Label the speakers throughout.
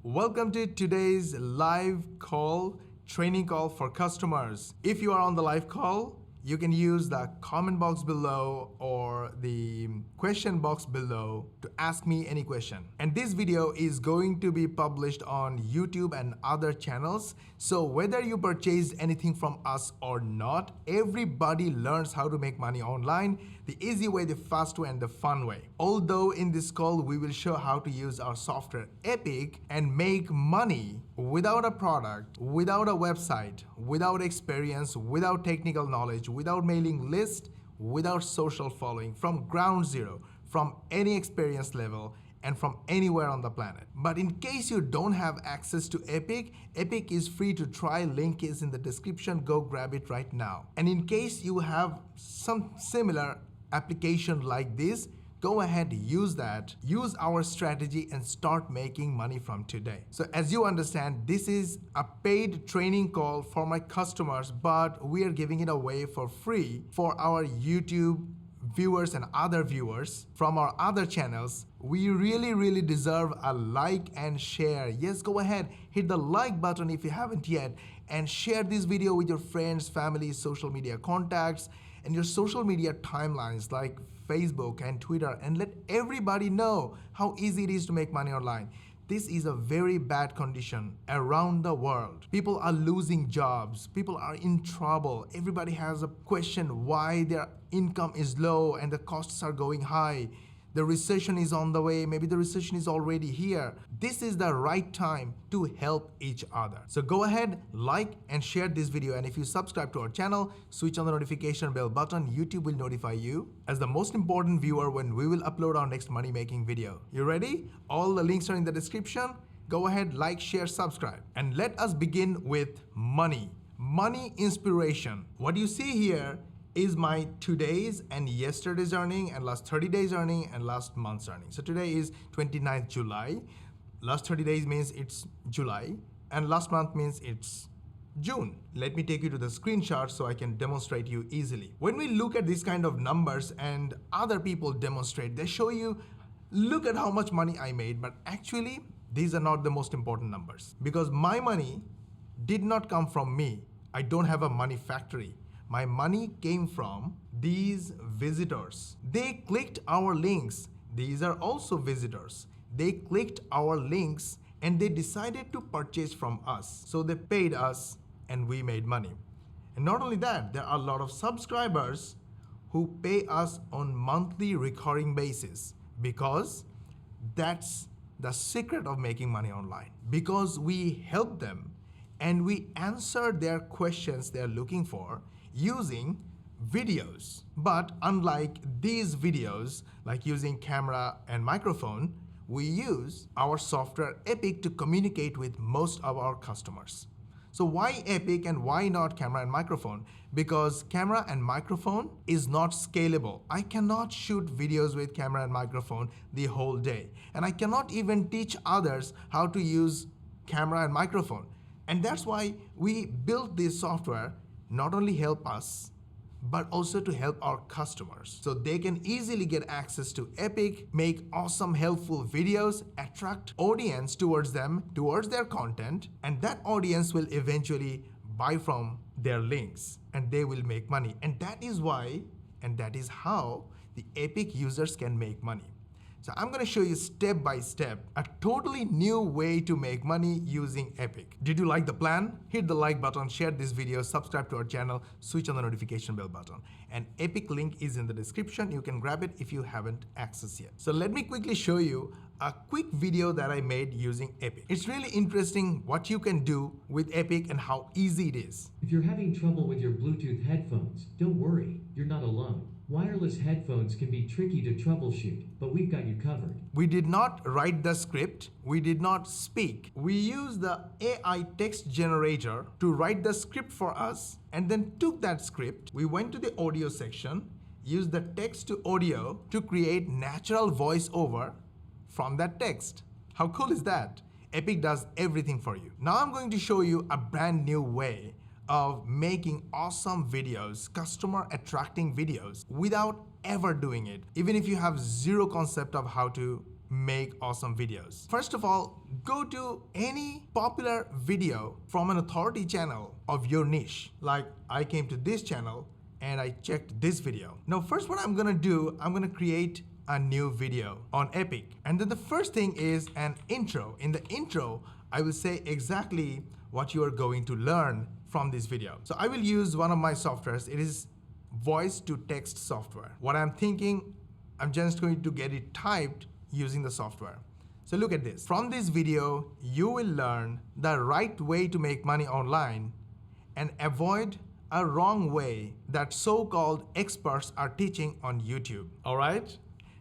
Speaker 1: Welcome to today's live call, training call for customers. If you are on the live call, you can use the comment box below or the question box below to ask me any question. And this video is going to be published on YouTube and other channels. So whether you purchase anything from us or not, everybody learns how to make money online, the easy way, the fast way, and the fun way. Although in this call, we will show how to use our software Epic and make money without a product, without a website, without experience, without technical knowledge, without mailing list, without social following, from ground zero, from any experience level, and from anywhere on the planet. But in case you don't have access to Epic, Epic is free to try. Link is in the description. Go grab it right now. And in case you have some similar application like this, go ahead, use that, use our strategy and start making money from today. So as you understand, this is a paid training call for my customers, but we are giving it away for free for our YouTube viewers and other viewers from our other channels. We really deserve a like and share. Yes, go ahead, hit the like button if you haven't yet, and share this video with your friends, family, social media contacts, and your social media timelines like Facebook and Twitter, and let everybody know how easy it is to make money online. This is a very bad condition around the world. People are losing jobs. People are in trouble. Everybody has a question why their income is low and the costs are going high. The recession is on the way. Maybe the recession is already here. This is the right time to help each other. So go ahead, like and share this video. And if you subscribe to our channel, switch on the notification bell button. YouTube will notify you as the most important viewer when we will upload our next money making video. You ready? All the links are in the description. Go ahead, like, share, subscribe. And let us begin with money. Money inspiration. What you see here is my today's and yesterday's earning and last 30 days earning and last month's earning. So today is 29th July. Last 30 days means it's July and last month means it's June. Let me take you to the screenshot so I can demonstrate you easily. When we look at these kind of numbers and other people demonstrate, they show you, look at how much money I made, but actually these are not the most important numbers because my money did not come from me. I don't have a money factory. My money came from these visitors. They clicked our links. These are also visitors. They clicked our links and they decided to purchase from us. So they paid us and we made money. And not only that, there are a lot of subscribers who pay us on monthly recurring basis because that's the secret of making money online. Because we help them and we answer their questions they're looking for using videos. But unlike these videos, like using camera and microphone, we use our software Epic to communicate with most of our customers. So why Epic and why not camera and microphone? Because camera and microphone is not scalable. I cannot shoot videos with camera and microphone the whole day. And I cannot even teach others how to use camera and microphone. And that's why we built this software not only help us, but also to help our customers. So they can easily get access to Epic, make awesome, helpful videos, attract audience towards them, towards their content, and that audience will eventually buy from their links and they will make money. And that is why, and that is how the Epic users can make money. So I'm going to show you step by step a totally new way to make money using Epic. Did you like the plan? Hit the like button, share this video, subscribe to our channel, switch on the notification bell button. And Epic link is in the description. You can grab it if you haven't accessed yet. So let me quickly show you a quick video that I made using Epic. It's really interesting what you can do with Epic and how easy it is.
Speaker 2: If you're having trouble with your Bluetooth headphones, don't worry, you're not alone. Wireless headphones can be tricky to troubleshoot, but we've got you covered.
Speaker 1: We did not write the script. We did not speak. We used the AI text generator to write the script for us and then took that script. We went to the audio section, used the text to audio to create natural voiceover from that text. How cool is that? Epic does everything for you. Now I'm going to show you a brand new way of making awesome videos, customer attracting videos without ever doing it. Even if you have zero concept of how to make awesome videos? First of all, go to any popular video from an authority channel of your niche. Like I came to this channel and I checked this video. Now first what I'm gonna do, I'm gonna create a new video on Epic. And then the first thing is an intro. In the intro, I will say exactly what you are going to learn from this video. So I will use one of my softwares. It is voice to text software. What I'm thinking, I'm just going to get it typed using the software. So look at this. From this video, you will learn the right way to make money online and avoid a wrong way that so-called experts are teaching on YouTube. All right?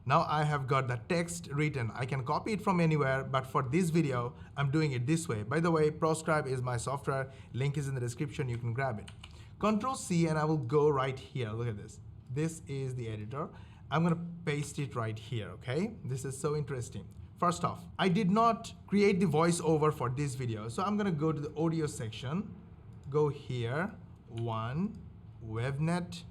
Speaker 1: Now I have got the text written. I can copy it from anywhere, but for this video, I'm doing it this way. By the way, Proscribe is my software. Link is in the description. You can grab it. Control C and I will go right here. Look at this. This is the editor. I'm gonna paste it right here, okay? This is so interesting. First off, I did not create the voiceover for this video. So I'm gonna go to the audio section, go here, WebNet,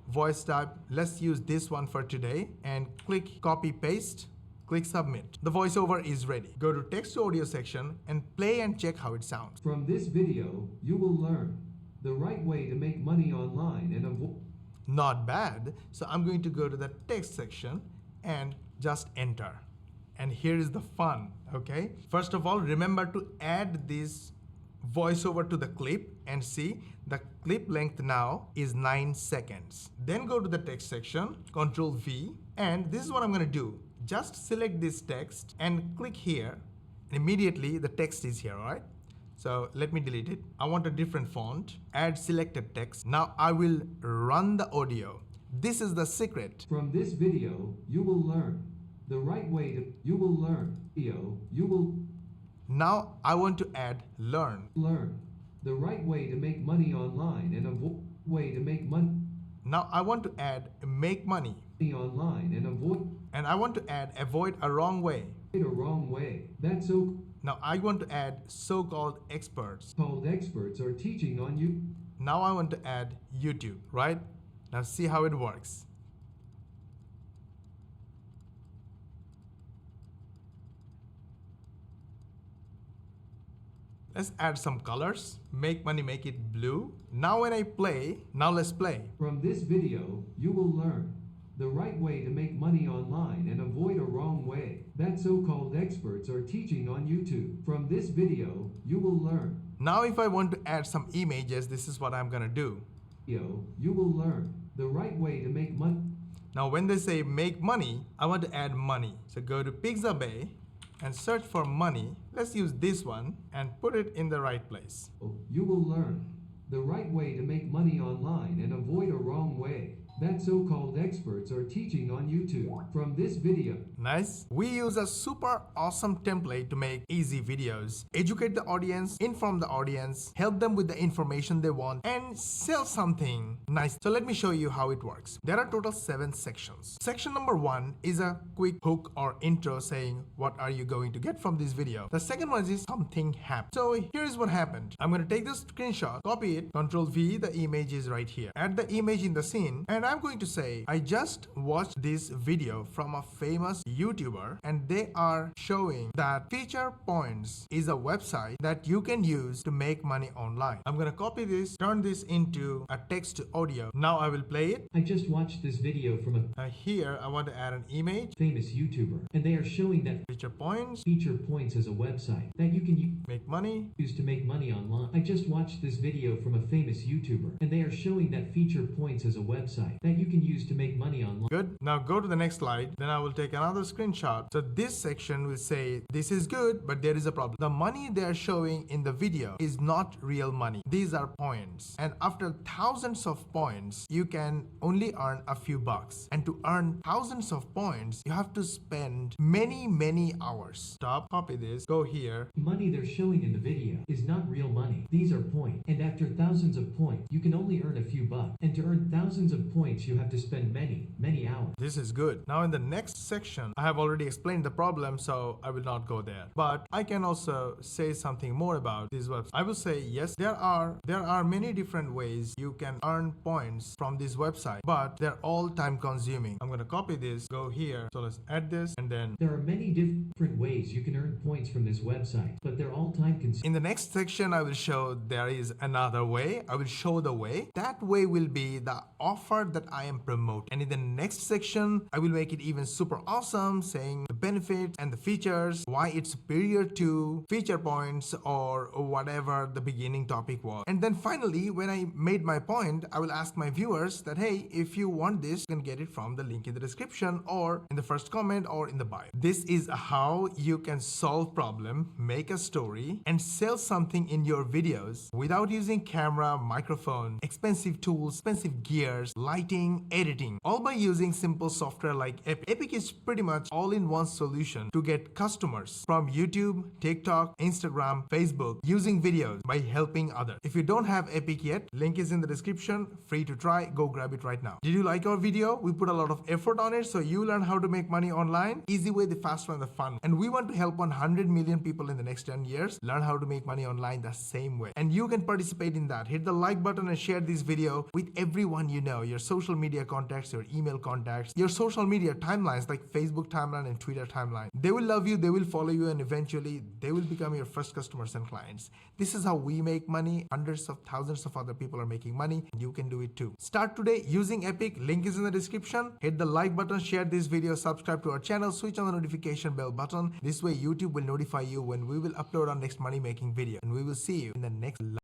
Speaker 1: voice type. Let's use this one for today and click copy paste, click submit. The voiceover is ready. Go to text to audio section and play and check how it sounds.
Speaker 2: From this video, you will learn the right way to make money online and avoid.
Speaker 1: Not bad. So I'm going to go to the text section and just enter. And here is the fun, okay? First of all, remember to add this voiceover to the clip and see the clip length now is 9 seconds. Then go to the text section, Control V, and this is what I'm gonna do. Just select this text and click here. And immediately the text is here, all right? So let me delete it. I want a different font, add selected text. Now I will run the audio. This is the secret.
Speaker 2: From this video, you will learn the right way to, you will learn, you will.
Speaker 1: Now I want to add learn.
Speaker 2: Learn the right way to make money online and avoid way to make money.
Speaker 1: Now I want to add make money.
Speaker 2: Online and avoid.
Speaker 1: And I want to add avoid a wrong way.
Speaker 2: A wrong way. That's so.
Speaker 1: Now I want to add so-called experts.
Speaker 2: Called experts are teaching on you.
Speaker 1: Now I want to add YouTube, right? Now see how it works. Let's add some colors. Make money, make it blue. Now when I play, now let's play.
Speaker 2: From this video, you will learn the right way to make money online and avoid a wrong way that so-called experts are teaching on YouTube. From this video, you will learn.
Speaker 1: Now if I want to add some images, this is what I'm gonna do.
Speaker 2: You will learn the right way to make money.
Speaker 1: Now when they say make money, I want to add money. So go to Pixabay and search for money. Let's use this one and put it in the right place.
Speaker 2: You will learn the right way to make money online and avoid a wrong way that so-called experts are teaching on YouTube. From this video.
Speaker 1: Nice. We use a super awesome template to make easy videos, educate the audience, inform the audience, help them with the information they want, and sell something nice. So let me show you how it works. There are total 7 sections. Section number 1 is a quick hook or intro saying what are you going to get from this video. The second one is something happened. So here's what happened. I'm going to take this screenshot, copy it, Control V, the image is right here. Add the image in the scene, and I'm going to say, I just watched this video from a famous YouTuber and they are showing that Feature Points is a website that you can use to make money online. I'm going to copy this, turn this into a text to audio. Now I will play it.
Speaker 2: I just watched this video from a
Speaker 1: here I want to add an image.
Speaker 2: Famous YouTuber, and they are showing that
Speaker 1: Feature Points.
Speaker 2: Feature Points is a website that you can
Speaker 1: make money.
Speaker 2: Use to make money online. I just watched this video from a famous YouTuber, and they are showing that Feature Points is a website that you can use to make money online.
Speaker 1: Good. Now go to the next slide. Then I will take another screenshot. So this section will say, this is good, but there is a problem. The money they are showing in the video is not real money. These are points. And after thousands of points, you can only earn a few bucks. And to earn thousands of points, you have to spend many hours. Stop, copy this, go here.
Speaker 2: Money they're showing in the video is not real money. These are points. And after thousands of points, you can only earn a few bucks. And to earn thousands of points, points you have to spend many hours.
Speaker 1: This is good. Now in the next section, I have already explained the problem, so I will not go there. But I can also say something more about this website. I will say yes, there are many different ways you can earn points from this website, but they're all time consuming. I'm gonna copy this, go here. So let's add this, and then
Speaker 2: There are many different ways you can earn points from this website, but they're all time consuming.
Speaker 1: in the next section, I will show there is another way. I will show the way. That way will be the offer that I am promoting. And in the next section, I will make it even super awesome, saying the benefits and the features, why it's superior to feature points or whatever the beginning topic was. And then finally, when I made my point, I will ask my viewers that, hey, if you want this, you can get it from the link in the description or in the first comment or in the bio. This is how you can solve problem, make a story, and sell something in your videos without using camera, microphone, expensive tools, expensive gears, lighting, editing, all by using simple software like Epic. Epic is pretty much all-in-one solution to get customers from YouTube, TikTok, Instagram, Facebook using videos by helping others. If you don't have Epic yet, link is in the description, free to try, go grab it right now. Did you like our video? We put a lot of effort on it, so you learn how to make money online, easy way, the fast one, the fun. And we want to help 100 million people in the next 10 years learn how to make money online the same way. And you can participate in that. Hit the like button and share this video with everyone you know, your social media contacts, your email contacts, your social media timelines like Facebook timeline and Twitter timeline. They will love you, they will follow you, and eventually they will become your first customers and clients. This is how we make money. Hundreds of thousands of other people are making money. You can do it too. Start today using Epic. Link is in the description. Hit the like button, share this video, subscribe to our channel, switch on the notification bell button. This way YouTube will notify you when we will upload our next money making video. And we will see you in the next